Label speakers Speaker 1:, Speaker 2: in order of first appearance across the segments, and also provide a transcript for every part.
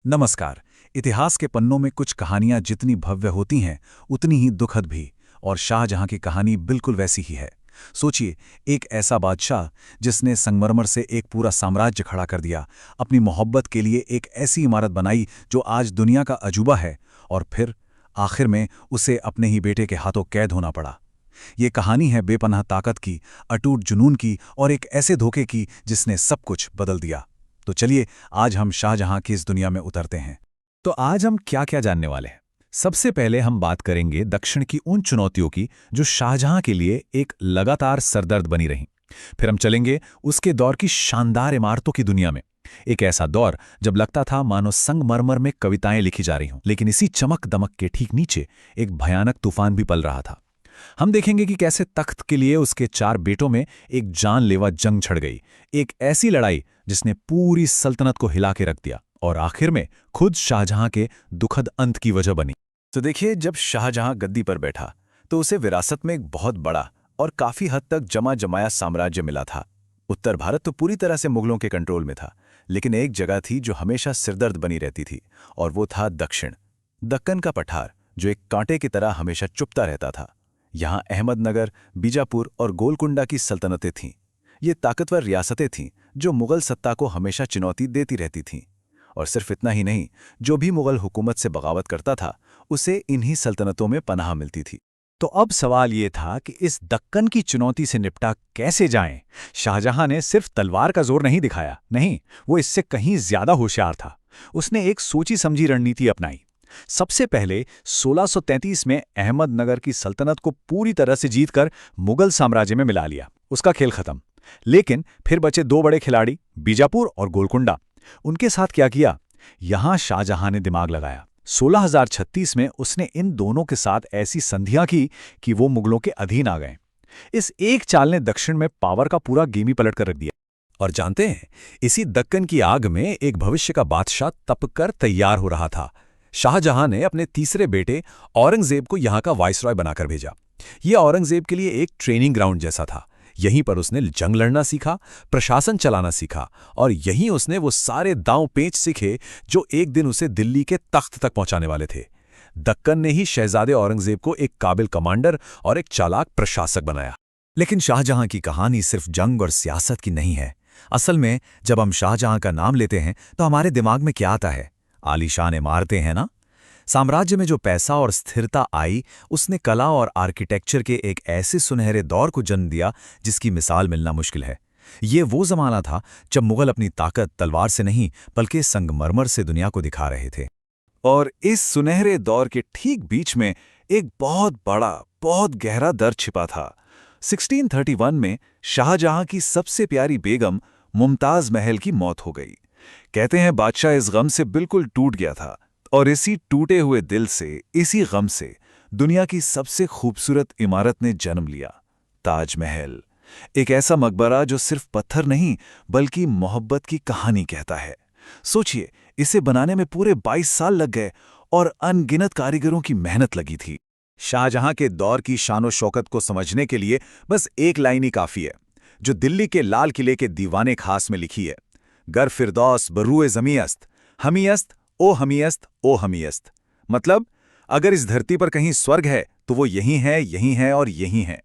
Speaker 1: नमस्कार। इतिहास के पन्नों में कुछ कहानियां जितनी भव्य होती हैं उतनी ही दुखद भी। और शाहजहां की कहानी बिल्कुल वैसी ही है। सोचिए, एक ऐसा बादशाह जिसने संगमरमर से एक पूरा साम्राज्य खड़ा कर दिया, अपनी मोहब्बत के लिए एक ऐसी इमारत बनाई जो आज दुनिया का अजूबा है, और फिर आखिर में उसे अपने ही बेटे के हाथों कैद होना पड़ा। ये कहानी है बेपनाह ताकत की, अटूट जुनून की और एक ऐसे धोखे की जिसने सब कुछ बदल दिया। तो चलिए, आज हम शाहजहां की इस दुनिया में उतरते हैं।
Speaker 2: तो आज हम क्या क्या जानने वाले हैं। सबसे पहले हम बात करेंगे दक्षिण की उन चुनौतियों की जो शाहजहां के लिए एक लगातार सरदर्द बनी रहीं। फिर हम चलेंगे उसके दौर की शानदार इमारतों की दुनिया में। एक ऐसा दौर जब लगता था मानो संगमरमर में कविताएं लिखी जा रही हों, लेकिन इसी चमक दमक के ठीक नीचे एक भयानक तूफान भी पल रहा था। हम देखेंगे कि कैसे तख्त के लिए उसके 4 बेटों में एक जानलेवा जंग छिड़ गई, एक ऐसी लड़ाई जिसने पूरी सल्तनत को हिला के रख दिया और आखिर में खुद शाहजहां के दुखद अंत की वजह बनी।
Speaker 1: तो देखिए, जब शाहजहां गद्दी पर बैठा तो उसे विरासत में एक बहुत बड़ा और काफी हद तक जमा जमाया साम्राज्य मिला था। उत्तर भारत तो पूरी तरह से मुगलों के कंट्रोल में था, लेकिन एक जगह थी जो हमेशा सिरदर्द बनी रहती थी, और वो था दक्षिण। दक्कन का पठार, जो एक कांटे की तरह हमेशा चुपता रहता था। यहाँ अहमदनगर, बीजापुर और गोलकुंडा की सल्तनतें थीं। ये ताकतवर रियासतें थीं जो मुगल सत्ता को हमेशा चुनौती देती रहती थीं। और सिर्फ इतना ही नहीं, जो भी मुगल हुकूमत से बगावत करता था उसे इन्हीं सल्तनतों में पनाह मिलती थी।
Speaker 2: तो अब सवाल ये था कि इस दक्कन की चुनौती से निपटा कैसे जाएं। शाहजहां ने सिर्फ तलवार का जोर नहीं दिखाया, नहीं, वो इससे कहीं ज्यादा होशियार था। उसने एक सोची समझी रणनीति अपनाई। सबसे पहले 1633 में अहमदनगर की सल्तनत को पूरी तरह से जीतकर मुगल साम्राज्य में मिला लिया। उसका खेल खत्म। लेकिन फिर बचे 2 बड़े खिलाड़ी, बीजापुर और गोलकुंडा। उनके साथ क्या किया? यहां शाहजहां ने दिमाग लगाया। 1636 में उसने इन दोनों के साथ ऐसी संधियां की कि वो मुगलों के अधीन आ गए। इस एक चाल ने दक्षिण में पावर का पूरा गेम ही पलट कर रख दिया।
Speaker 1: और जानते हैं, इसी दक्कन की आग में एक भविष्य का बादशाह तपकर तैयार हो रहा था। शाहजहां ने अपने तीसरे बेटे औरंगजेब को यहां का वाइसरॉय बनाकर भेजा। यह औरंगजेब के लिए एक ट्रेनिंग ग्राउंड जैसा था। यहीं पर उसने जंग लड़ना सीखा, प्रशासन चलाना सीखा, और यहीं उसने वो सारे दांव पेच सीखे जो एक दिन उसे दिल्ली के तख्त तक पहुंचाने वाले थे। दक्कन ने ही शहजादे औरंगजेब को एक काबिल कमांडर और एक चालाक प्रशासक बनाया।
Speaker 2: लेकिन शाहजहां की कहानी सिर्फ जंग और सियासत की नहीं है। असल में जब हम शाहजहां का नाम लेते हैं तो हमारे दिमाग में क्या आता है? आलीशान इमारतें हैं ना। साम्राज्य में जो पैसा और स्थिरता आई, उसने कला और आर्किटेक्चर के एक ऐसे सुनहरे दौर को जन्म दिया जिसकी मिसाल मिलना मुश्किल है। ये वो जमाना था जब मुगल अपनी ताकत तलवार से नहीं बल्कि संगमरमर से दुनिया को दिखा रहे थे।
Speaker 1: और इस सुनहरे दौर के ठीक बीच में एक बहुत बड़ा, बहुत गहरा दर्द छिपा था। 1631 में शाहजहां की सबसे प्यारी बेगम मुमताज महल की मौत हो गई। कहते हैं बादशाह इस गम से बिल्कुल टूट गया था, और इसी टूटे हुए दिल से, इसी गम से दुनिया की सबसे खूबसूरत इमारत ने जन्म लिया, ताजमहल। एक ऐसा मकबरा जो सिर्फ पत्थर नहीं बल्कि मोहब्बत की कहानी कहता है। सोचिए, इसे बनाने में पूरे 22 साल लग गए और अनगिनत कारीगरों की मेहनत लगी थी। शाहजहां के दौर की शानो शौकत को समझने के लिए बस एक लाइन ही काफी है, जो दिल्ली के लाल किले के दीवाने खास में लिखी है। गर फिरदौस बरूए जमीयस्त, हमीयस्त ओ हमीयस्त ओ हमीयस्त। मतलब, अगर इस धरती पर कहीं स्वर्ग है तो वो यही है और यही है।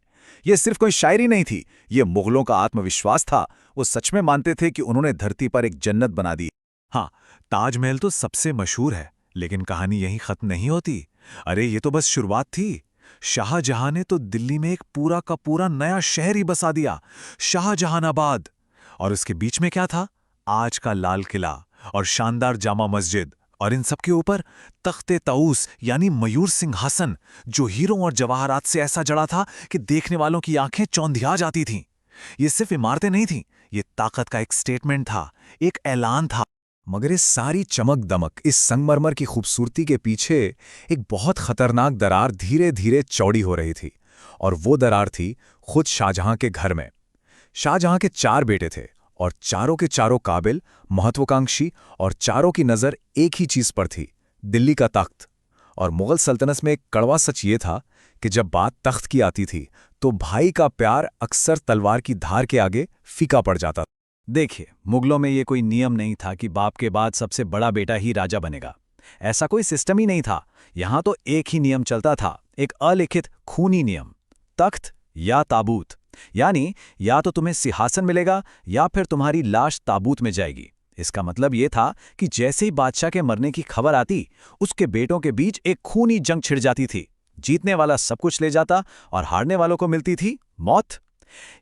Speaker 1: ये सिर्फ कोई शायरी नहीं थी, ये मुगलों का आत्मविश्वास था। वो सच में मानते थे कि उन्होंने धरती पर एक जन्नत बना दी। हाँ, ताजमहल तो सबसे मशहूर है, लेकिन कहानी यहीं खत्म नहीं होती। अरे, ये तो बस शुरुआत थी। शाहजहां ने तो दिल्ली में एक पूरा का पूरा नया शहर ही बसा दिया, शाहजहानाबाद। और उसके बीच में क्या था? आज का लाल किला और शानदार जामा मस्जिद, और इन सबके ऊपर तख्ते ताऊस यानी मयूर सिंहासन, जो हीरों और जवाहरात से ऐसा जड़ा था कि देखने वालों की आंखें चौंधिया जाती थीं। ये सिर्फ इमारतें नहीं थीं, ये ताकत का एक स्टेटमेंट था, एक ऐलान था।
Speaker 2: मगर इस सारी चमक दमक, इस संगमरमर की खूबसूरती के पीछे एक बहुत खतरनाक दरार धीरे धीरे चौड़ी हो रही थी, और वो दरार थी खुद शाहजहां के घर में। शाहजहां के 4 बेटे थे, और चारों के चारों काबिल, महत्वाकांक्षी, और चारों की नज़र एक ही चीज़ पर थी, दिल्ली का तख्त। और मुगल सल्तनत में एक कड़वा सच ये था कि जब बात तख्त की आती थी तो भाई का प्यार अक्सर तलवार की धार के आगे फीका पड़ जाता था। देखिए, मुगलों में ये कोई नियम नहीं था कि बाप के बाद सबसे बड़ा बेटा ही राजा बनेगा। ऐसा कोई सिस्टम ही नहीं था। यहाँ तो एक ही नियम चलता था, एक अलिखित खूनी नियम, तख्त या ताबूत। यानी या तो तुम्हें सिंहासन मिलेगा या फिर तुम्हारी लाश ताबूत में जाएगी। इसका मतलब ये था कि जैसे ही बादशाह के मरने की खबर आती, उसके बेटों के बीच एक खूनी जंग छिड़ जाती थी। जीतने वाला सब कुछ ले जाता और हारने वालों को मिलती थी मौत।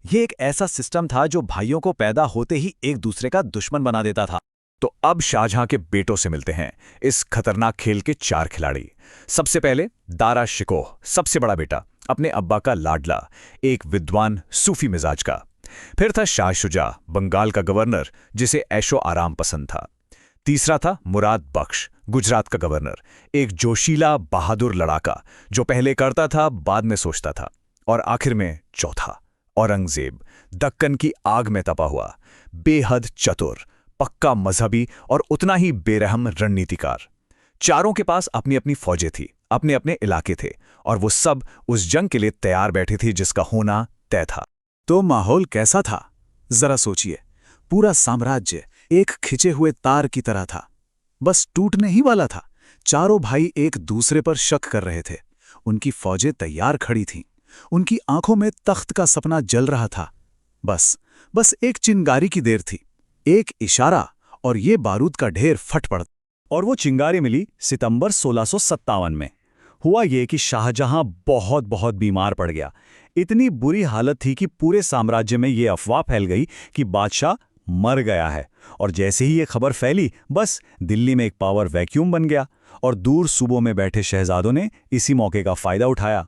Speaker 2: ये एक ऐसा सिस्टम था जो भाइयों को पैदा होते ही एक दूसरे का दुश्मन बना देता था।
Speaker 3: तो अब शाहजहां के बेटों से मिलते हैं इस खतरनाक खेल के 4 खिलाड़ी। सबसे पहले दारा शिकोह, सबसे बड़ा बेटा, अपने अब्बा का लाडला, एक विद्वान सूफी मिजाज का। फिर था शाह शुजा, बंगाल का गवर्नर, जिसे ऐशो आराम पसंद था। तीसरा था मुराद बख्श, गुजरात का गवर्नर, एक जोशीला बहादुर लड़ाका जो पहले करता था बाद में सोचता था। और आखिर में चौथा औरंगजेब, दक्कन की आग में तपा हुआ, बेहद चतुर, पक्का मजहबी और उतना ही बेरहम रणनीतिकार। चारों के पास अपनी अपनी फौजें थी, अपने अपने इलाके थे, और वो सब उस जंग के लिए तैयार बैठे थे जिसका होना तय था।
Speaker 1: तो माहौल कैसा था? जरा सोचिए, पूरा साम्राज्य एक खिंचे हुए तार की तरह था, बस टूटने ही वाला था। चारों भाई एक दूसरे पर शक कर रहे थे। उनकी फौजें तैयार खड़ी थीं, उनकी आंखों में तख्त का सपना जल रहा था। बस एक चिंगारी की देर थी, एक इशारा और ये बारूद का ढेर फट पड़।
Speaker 2: और वो चिंगारी मिली सितंबर 1657 में। हुआ ये कि शाहजहां बहुत बहुत बीमार पड़ गया। इतनी बुरी हालत थी कि पूरे साम्राज्य में ये अफवाह फैल गई कि बादशाह मर गया है। और जैसे ही ये खबर फैली, बस दिल्ली में एक पावर वैक्यूम बन गया और दूर सूबों में बैठे शहजादों ने इसी मौके का फायदा उठाया।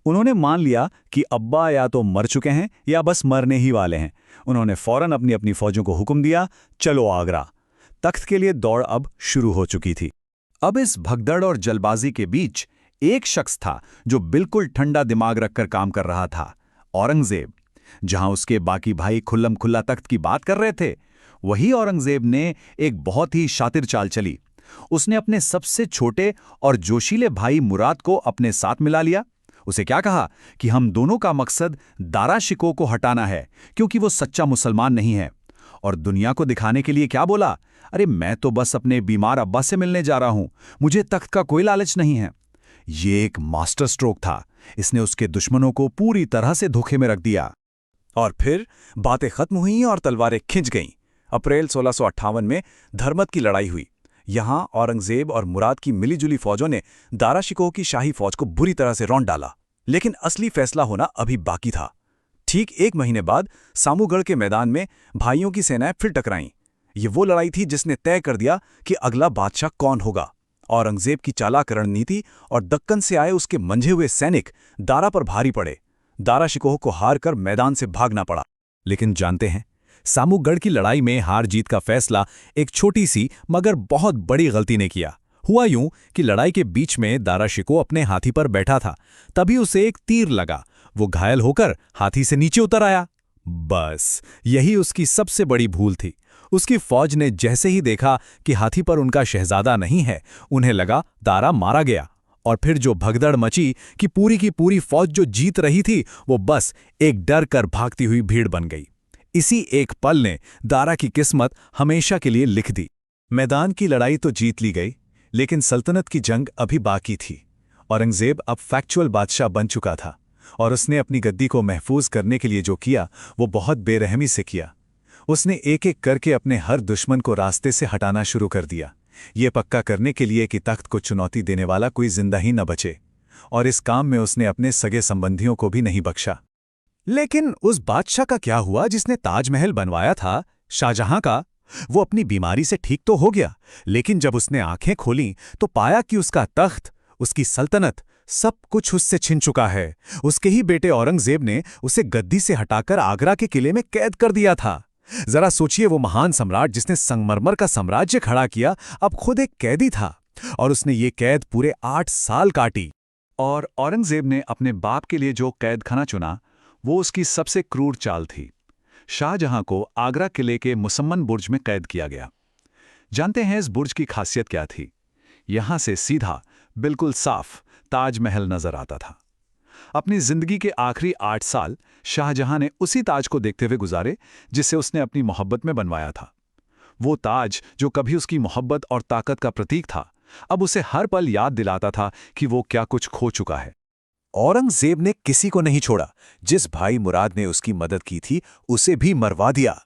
Speaker 2: उन्होंने मान लिया कि अब्बा या तो मर चुके हैं या बस मरने ही वाले हैं। उन्होंने फौरन अपनी अपनी फौजों को हुक्म दिया, चलो आगरा। तख्त के लिए दौड़ अब शुरू हो चुकी थी। अब इस भगदड़ और जल्दबाजी के बीच एक शख्स था जो बिल्कुल ठंडा दिमाग रखकर काम कर रहा था, औरंगजेब। जहां उसके बाकी भाई खुल्लम खुल्ला तख्त की बात कर रहे थे, वही औरंगजेब ने एक बहुत ही शातिर चाल चली। उसने अपने सबसे छोटे और जोशीले भाई मुराद को अपने साथ मिला लिया। उसे क्या कहा कि हम दोनों का मकसद दारा शिकोह को हटाना है, क्योंकि वो सच्चा मुसलमान नहीं है। और दुनिया को दिखाने के लिए क्या बोला, अरे मैं तो बस अपने बीमार अब्बा से मिलने जा रहा हूं, मुझे तख्त का कोई लालच नहीं है। ये एक मास्टर स्ट्रोक था। इसने उसके दुश्मनों को पूरी तरह से धोखे में रख दिया। और फिर बातें खत्म हुईं और तलवारें खिंच गईं। अप्रैल 1658 में धर्मत की लड़ाई हुई। यहां औरंगजेब और मुराद की मिलीजुली फौजों ने दारा शिकोह की शाही फौज को बुरी तरह से रौंद डाला। लेकिन असली फैसला होना अभी बाकी था। ठीक 1 महीने बाद सामूगढ़ के मैदान में भाइयों की सेनाएं फिर टकराईं। ये वो लड़ाई थी जिसने तय कर दिया कि अगला बादशाह कौन होगा। औरंगजेब की चालाक रणनीति और दक्कन से आए उसके मंझे हुए सैनिक दारा पर भारी पड़े। दारा शिकोह को हार कर मैदान से भागना पड़ा। लेकिन जानते हैं, सामूगढ़ की लड़ाई में हार जीत का फैसला एक छोटी सी मगर बहुत बड़ी गलती ने किया। हुआ यूं कि लड़ाई के बीच में दारा शिकोह अपने हाथी पर बैठा था, तभी उसे एक तीर लगा। वो घायल होकर हाथी से नीचे उतर आया। बस यही उसकी सबसे बड़ी भूल थी। उसकी फौज ने जैसे ही देखा कि हाथी पर उनका शहजादा नहीं है, उन्हें लगा दारा मारा गया। और फिर जो भगदड़ मची कि पूरी की पूरी फौज जो जीत रही थी, वो बस एक डर कर भागती हुई भीड़ बन गई। इसी एक पल ने दारा की किस्मत हमेशा के लिए लिख दी। मैदान की लड़ाई तो जीत ली गई, लेकिन सल्तनत की जंग अभी बाकी थी। औरंगजेब अब फैक्चुअल बादशाह बन चुका था और उसने अपनी गद्दी को महफूज करने के लिए जो किया वो बहुत बेरहमी से किया। उसने एक एक करके अपने हर दुश्मन को रास्ते से हटाना शुरू कर दिया, ये पक्का करने के लिए कि तख्त को चुनौती देने वाला कोई जिंदा ही न बचे। और इस काम में उसने अपने सगे संबंधियों को भी नहीं बख्शा। लेकिन उस बादशाह का क्या हुआ जिसने ताजमहल बनवाया था, शाहजहां का? वो अपनी बीमारी से ठीक तो हो गया, लेकिन जब उसने आंखें खोलीं तो पाया कि उसका तख्त, उसकी सल्तनत, सब कुछ उससे छिन चुका है। उसके ही बेटे औरंगजेब ने उसे गद्दी से हटाकर आगरा के किले में कैद कर दिया था। जरा सोचिए, वो महान सम्राट जिसने संगमरमर का साम्राज्य खड़ा किया, अब खुद एक कैदी था। और उसने ये कैद पूरे 8 साल काटी। और औरंगजेब ने अपने बाप के लिए जो कैदखाना चुना, वो उसकी सबसे क्रूर चाल थी। शाहजहां को आगरा किले के मुसम्मन बुर्ज में कैद किया गया। जानते हैं इस बुर्ज की खासियत क्या थी? यहां से सीधा, बिल्कुल साफ ताजमहल नजर आता था।
Speaker 1: अपनी जिंदगी के आखिरी 8 साल शाहजहां ने उसी ताज को देखते हुए गुजारे जिसे उसने अपनी मोहब्बत में बनवाया था। वो ताज जो कभी उसकी मोहब्बत और ताकत का प्रतीक था, अब उसे हर पल याद दिलाता था कि वो क्या कुछ खो चुका है।
Speaker 2: औरंगजेब ने किसी को नहीं छोड़ा। जिस भाई मुराद ने उसकी मदद की थी उसे भी मरवा दिया।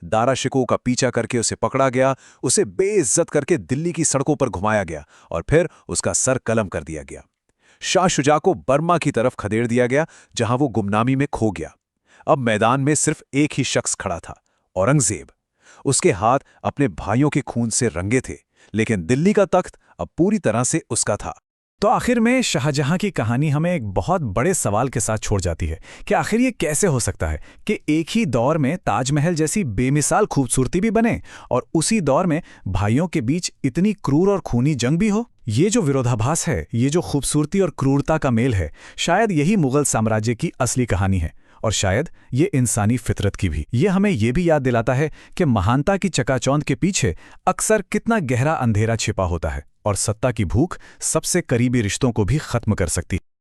Speaker 2: दारा शिकोह का पीछा करके उसे पकड़ा गया, उसे बेइज्जत करके दिल्ली की सड़कों पर घुमाया गया और फिर उसका सर कलम कर दिया गया। शाह शुजा को बर्मा की तरफ खदेड़ दिया गया, जहां वो गुमनामी में खो गया। अब मैदान में सिर्फ एक ही शख्स खड़ा था, औरंगजेब। उसके हाथ अपने भाइयों के खून से रंगे थे, लेकिन दिल्ली का तख्त अब पूरी तरह से उसका था।
Speaker 3: तो आखिर में शाहजहां की कहानी हमें एक बहुत बड़े सवाल के साथ छोड़ जाती है कि आखिर ये कैसे हो सकता है कि एक ही दौर में ताजमहल जैसी बेमिसाल खूबसूरती भी बने और उसी दौर में भाइयों के बीच इतनी क्रूर और खूनी जंग भी हो। ये जो विरोधाभास है, ये जो खूबसूरती और क्रूरता का मेल है, शायद यही मुगल साम्राज्य की असली कहानी है और शायद ये इंसानी फितरत की भी। ये हमें ये भी याद दिलाता है कि महानता की चकाचौंध के पीछे अक्सर कितना गहरा अंधेरा छिपा होता है और सत्ता की भूख सबसे करीबी रिश्तों को भी खत्म कर सकती है।